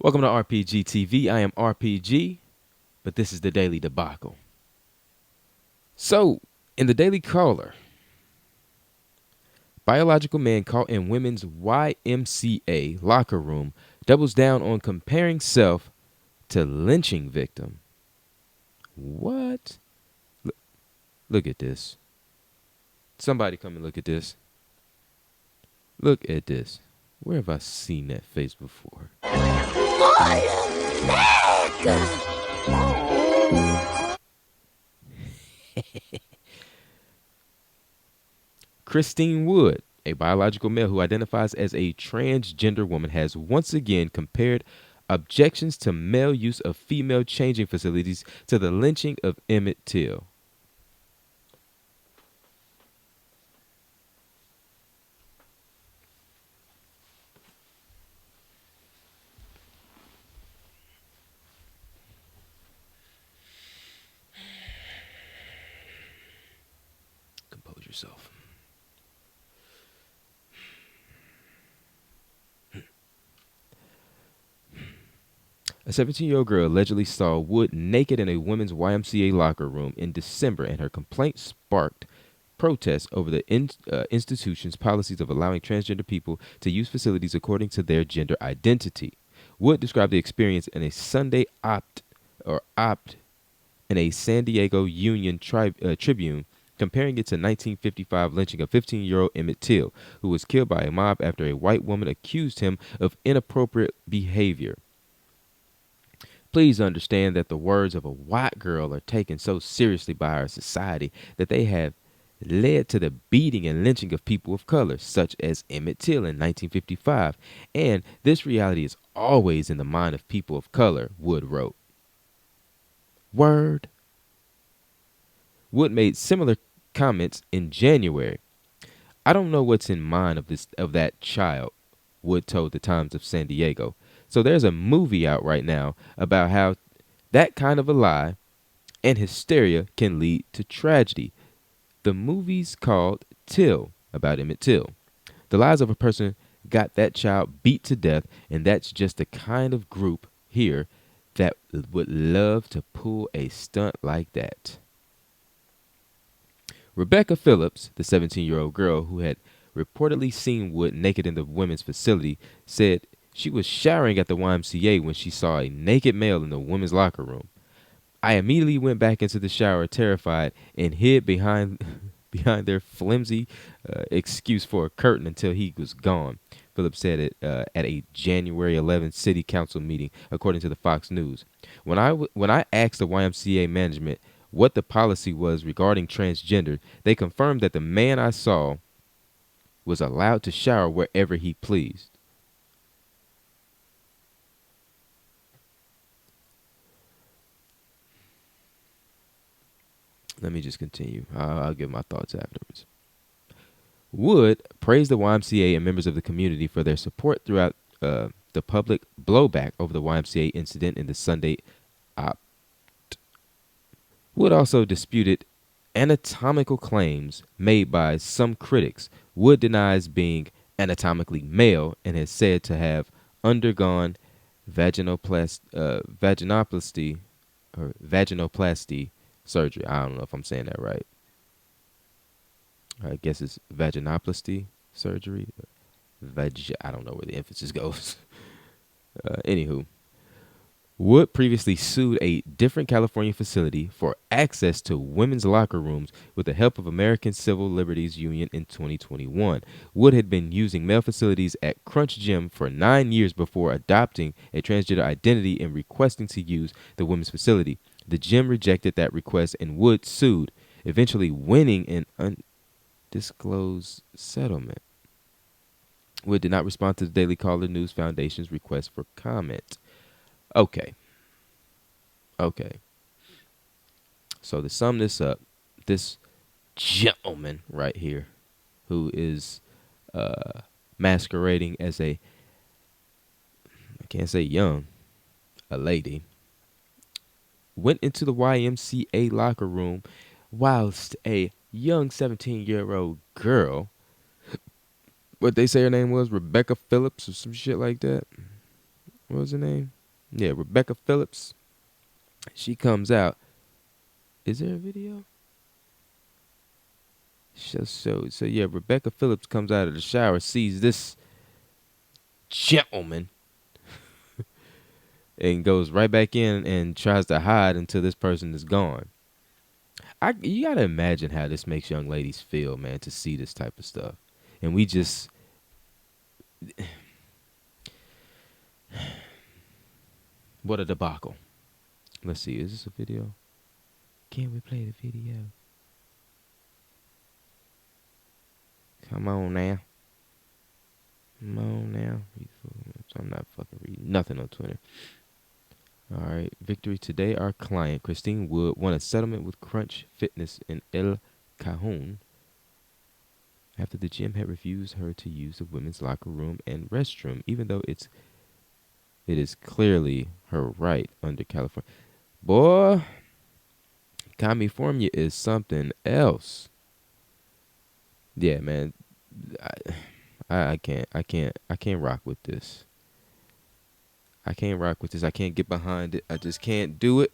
Welcome to RPG TV. I am RPG, but this is the Daily Debacle. So, in the Daily Caller, biological man caught in women's YMCA locker room doubles down on comparing self to lynching victim. What? Look at this. Somebody come and look at this. Look at this. Where have I seen that face before? Christine Wood, a biological male who identifies as a transgender woman, has once again compared objections to male use of female changing facilities to the lynching of Emmitt Till. Compose yourself. A 17-year-old girl allegedly saw Wood naked in a women's YMCA locker room in December, and her complaint sparked protests over the institution's policies of allowing transgender people to use facilities according to their gender identity. Wood described the experience in a Sunday opt in a San Diego Union Tribune, comparing it to 1955 lynching of 15-year-old Emmitt Till, who was killed by a mob after a white woman accused him of inappropriate behavior. Please understand that the words of a white girl are taken so seriously by our society that they have led to the beating and lynching of people of color, such as Emmitt Till in 1955, and this reality is always in the mind of people of color, Wood wrote. Word. Wood made similar comments in January. I don't know what's in mind of that child, Wood told the Times of San Diego. So there's a movie out right now about how that kind of a lie and hysteria can lead to tragedy. The movie's called Till, about Emmitt Till. The lives of a person got that child beat to death, and that's just the kind of group here that would love to pull a stunt like that. Rebecca Phillips, the 17-year-old girl who had reportedly seen Wood naked in the women's facility, said she was showering at the YMCA when she saw a naked male in the women's locker room. I immediately went back into the shower terrified and hid behind their flimsy excuse for a curtain until he was gone, Phillips said it at a January 11th city council meeting, according to the Fox News. When I asked the YMCA management what the policy was regarding transgender, they confirmed that the man I saw was allowed to shower wherever he pleased. Let me just continue. I'll give my thoughts afterwards. Wood praised the YMCA and members of the community for their support throughout the public blowback over the YMCA incident in the Sunday op. Wood also disputed anatomical claims made by some critics. Wood denies being anatomically male and is said to have undergone vaginoplasty surgery. I don't know if I'm saying that right. I guess it's vaginoplasty surgery. I don't know where the emphasis goes. Anywho, Wood previously sued a different California facility for access to women's locker rooms with the help of American Civil Liberties Union in 2021. Wood had been using male facilities at Crunch Gym for 9 years before adopting a transgender identity and requesting to use the women's facility. The gym rejected that request and Wood sued, eventually winning an undisclosed settlement. Wood did not respond to the Daily Caller News Foundation's request for comment. Okay. So to sum this up, this gentleman right here, who is masquerading as I can't say young, a lady, went into the YMCA locker room whilst a young 17-year-old girl, what they say her name was, Rebecca Phillips or some shit like that, What was her name? Yeah, Rebecca Phillips. She comes out. Is there a video? So yeah, Rebecca Phillips comes out of the shower, sees this gentleman, and goes right back in and tries to hide until this person is gone. You gotta imagine how this makes young ladies feel, man, to see this type of stuff. And we just, what a debacle. Let's see, is this a video? Can we play the video? Come on now. Come on now. I'm not fucking reading nothing on Twitter. All right. Victory today. Our client, Christine Wood, won a settlement with Crunch Fitness in El Cajon after the gym had refused her to use the women's locker room and restroom, even though it is clearly her right under California. Boy, California is something else. Yeah, man. I can't rock with this. I can't rock with this. I can't get behind it. I just can't do it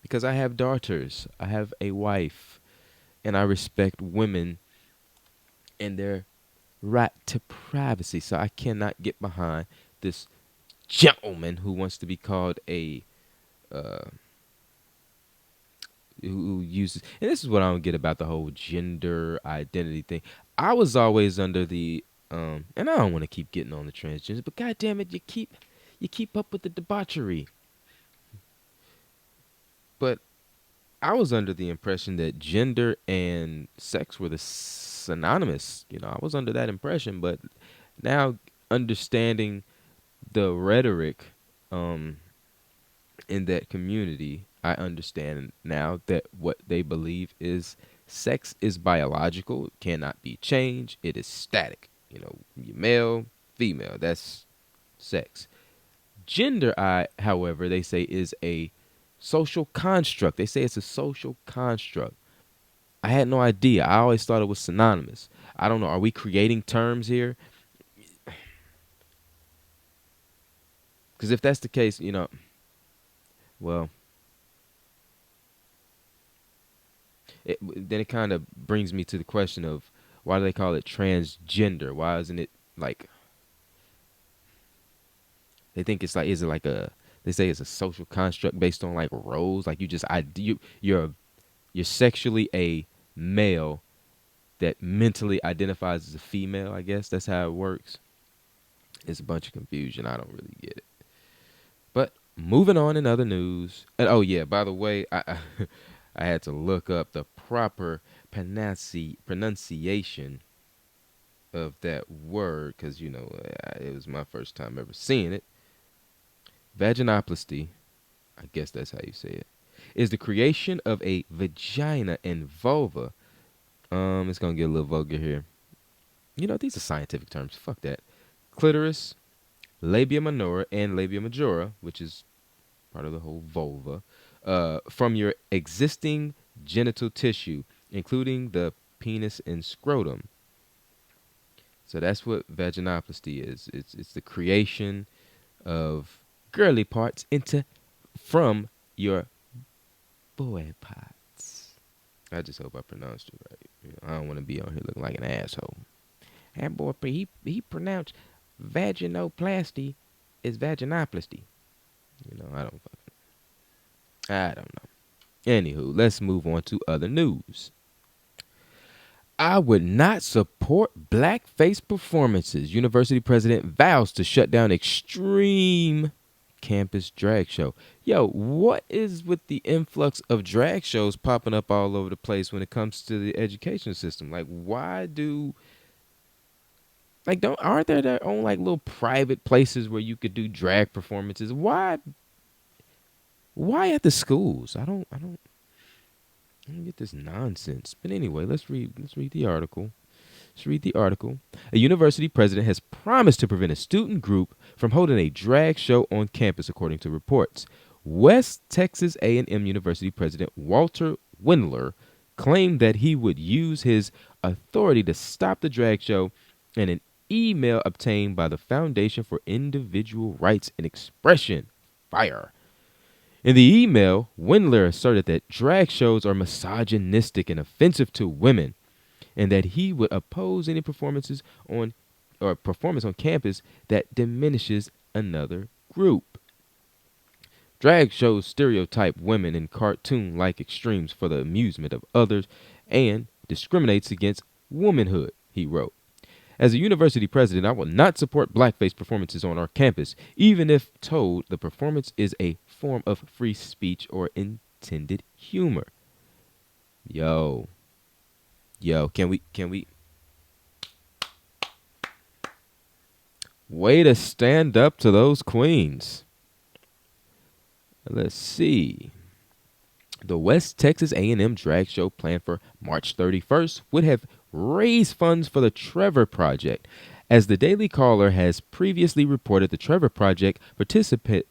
because I have daughters. I have a wife, and I respect women and their right to privacy. So I cannot get behind this gentleman who wants to be called a who uses, and this is what I don't get about the whole gender identity thing. I was always under the and I don't want to keep getting on the transgenders, but god damn it, you keep up with the debauchery. But I was under the impression that gender and sex were the synonymous. I was under that impression, but now understanding the rhetoric in that community, I understand now that what they believe is sex is biological, it cannot be changed, it is static. You're male, female, that's sex. Gender, however, they say is a social construct. They say it's a social construct. I had no idea. I always thought it was synonymous. I don't know. Are we creating terms here? Because if that's the case, well, then it kind of brings me to the question of why do they call it transgender? Why isn't it like, they think it's like, is it like they say it's a social construct based on like roles, like you're sexually a male that mentally identifies as a female. I guess that's how it works. It's a bunch of confusion. I don't really get it. But moving on in other news. And oh yeah, by the way, I I had to look up the proper pronunciation of that word because it was my first time ever seeing it. Vaginoplasty, I guess that's how you say it, is the creation of a vagina and vulva. It's gonna get a little vulgar here. These are scientific terms. Fuck that. Clitoris, labia minora, and labia majora, which is part of the whole vulva, from your existing genital tissue, including the penis and scrotum. So that's what vaginoplasty is. It's the creation of girly parts from your boy parts. I just hope I pronounced it right. I don't want to be on here looking like an asshole. That boy, he pronounced vaginoplasty is vaginoplasty. I don't know. Anywho, let's move on to other news. I would not support blackface performances. University president vows to shut down extreme campus drag show. Yo, what is with the influx of drag shows popping up all over the place when it comes to the education system? Like, aren't there their own like little private places where you could do drag performances? Why at the schools? I don't get this nonsense. But anyway, let's read the article. A university president has promised to prevent a student group from holding a drag show on campus, according to reports. West Texas A&M University president Walter Windler claimed that he would use his authority to stop the drag show and email obtained by the Foundation for Individual Rights and Expression. Fire. In the email, Wendler asserted that drag shows are misogynistic and offensive to women, and that he would oppose any performance on campus that diminishes another group. Drag shows stereotype women in cartoon-like extremes for the amusement of others and discriminates against womanhood, he wrote. As a university president, I will not support blackface performances on our campus, even if told the performance is a form of free speech or intended humor. Yo, can we way to stand up to those queens? Let's see. The West Texas A&M drag show planned for March 31st would have raised funds for the Trevor Project. As the Daily Caller has previously reported, the Trevor Project participates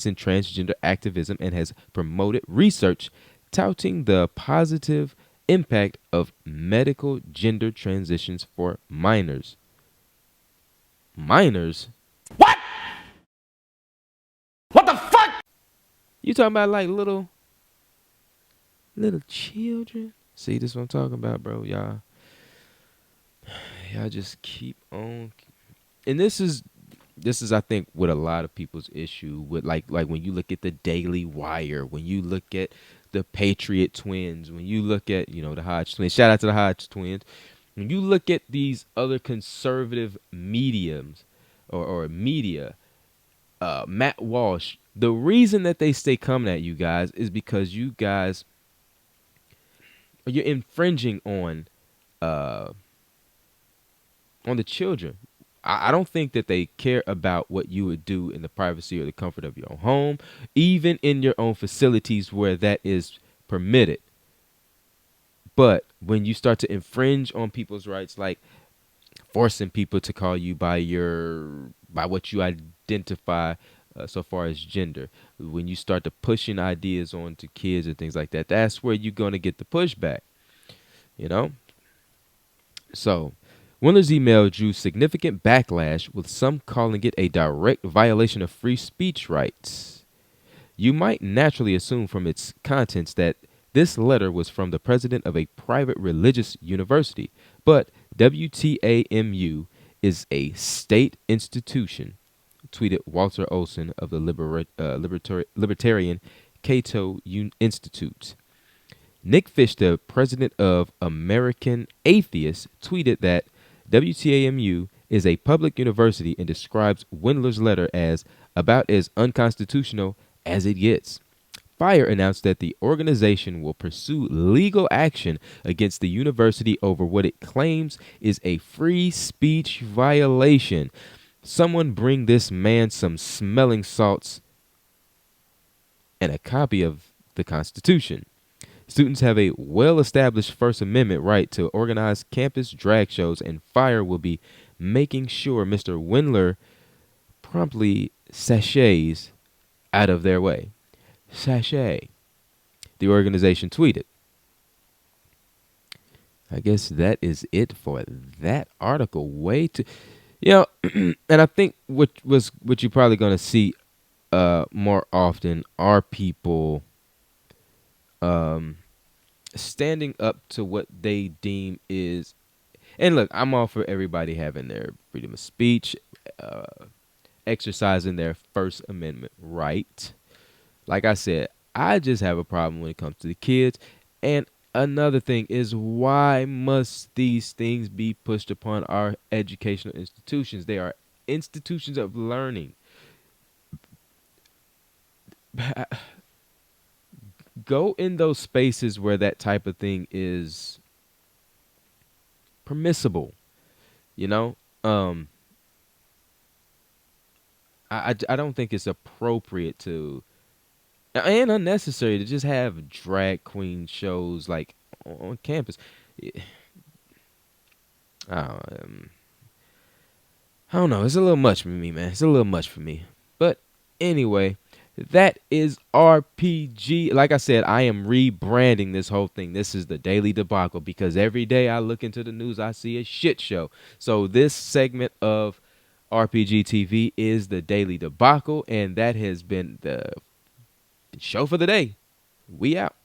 in transgender activism and has promoted research touting the positive impact of medical gender transitions for minors. Minors? What? What the fuck? You talking about like little children? See, this is what I'm talking about, bro. Y'all just keep on. And this is I think what a lot of people's issue with like when you look at the Daily Wire, when you look at the Patriot Twins, when you look at, the Hodge Twins. Shout out to the Hodge Twins. When you look at these other conservative mediums or media, Matt Walsh, the reason that they stay coming at you guys is because you guys, you're infringing on the children. I don't think that they care about what you would do in the privacy or the comfort of your own home, even in your own facilities where that is permitted. But when you start to infringe on people's rights, like forcing people to call you by what you identify so far as gender, when you start to pushing ideas onto kids and things like that, that's where you're going to get the pushback, So Wendler's email drew significant backlash, with some calling it a direct violation of free speech rights. You might naturally assume from its contents that this letter was from the president of a private religious university, but WTAMU is a state institution, tweeted Walter Olson of the Libertarian Cato Institute. Nick Fish, the president of American Atheists, tweeted that WTAMU is a public university and describes Wendler's letter as about as unconstitutional as it gets. Fire announced that the organization will pursue legal action against the university over what it claims is a free speech violation. Someone bring this man some smelling salts and a copy of the Constitution. Students have a well-established First Amendment right to organize campus drag shows, and Fire will be making sure Mr. Wendler promptly sachets out of their way. Sachet, the organization tweeted. I guess that is it for that article. And I think what you're probably going to see more often are people standing up to what they deem is, and look, I'm all for everybody having their freedom of speech, exercising their First Amendment right. Like I said, I just have a problem when it comes to the kids. And another thing is, why must these things be pushed upon our educational institutions? They are institutions of learning. Go in those spaces where that type of thing is permissible, I don't think it's appropriate to and unnecessary to just have drag queen shows like on campus. I don't know. It's a little much for me, man. It's a little much for me. But anyway, That is RPG. Like I said, I am rebranding this whole thing. This is the Daily Debacle because every day I look into the news, I see a shit show. So this segment of RPG TV is the Daily Debacle, and that has been the show for the day. We out.